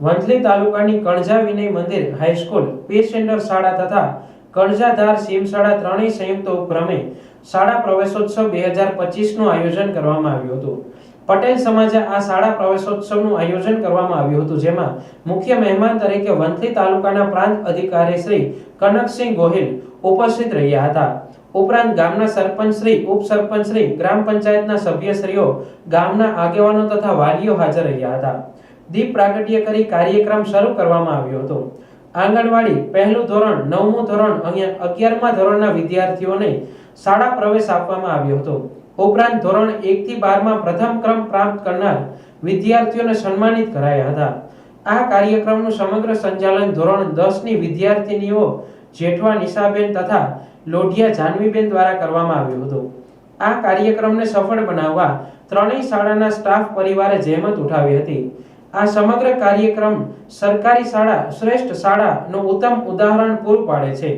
વંથલી તાલુકાની કણઝા વિનય મંદિર high school, piece centre શાળા તથા કણઝાધાર સીમ શાળા ત્રણેય સંયુક્ત ઉપક્રમે શાળા પ્રવેશોત્સવ 2025નું આયોજન કરવામાં આવ્યું હતું. પટેલ સમાજે આ શાળા પ્રવેશોત્સવનું આયોજન કરવામાં આવ્યું હતું, જેમાં મુખ્ય મહેમાન તરીકે વંથલી તાલુકાના પ્રાંત અધિકારી શ્રી કનકસિંહ ગોહિલ ઉપસ્થિત રહ્યા હતા. ઉપરાંત ગામના સરપંચશ્રી, ઉપસરપંચશ્રી, ગ્રામ પંચાયતના સભ્યશ્રીઓ, ગામના આગેવાનો તથા વાલીઓ હાજર રહ્યા હતા. દીપ પ્રાગટ્ય કરી કાર્યક્રમ શરૂ કરવામાં આવ્યો હતો. આંગણવાડી, પહેલું ધોરણ, 9મું ધોરણ, 11મા ધોરણના વિદ્યાર્થીઓને શાળા પ્રવેશ આપવામાં આવ્યો હતો. ઉપરાંત ધોરણ 1 થી 12માં પ્રથમ ક્રમ પ્રાપ્ત કરનાર વિદ્યાર્થીઓને સન્માનિત કરાયા હતા. આ કાર્યક્રમનું સમગ્ર સંચાલન ધોરણ 10ની વિદ્યાર્થીનીઓ જેઠવા નિશાબેન તથા લોઢિયા જાનવીબેન દ્વારા કરવામાં આવ્યું હતું. આ કાર્યક્રમને સફળ બનાવવા ત્રણેય શાળાના સ્ટાફ પરિવારે જહેમત ઉઠાવી હતી. આ સમગ્ર કાર્યક્રમ સરકારી શાળા શ્રેષ્ઠ શાળાનું ઉત્તમ ઉદાહરણ પૂરું પાડે છે.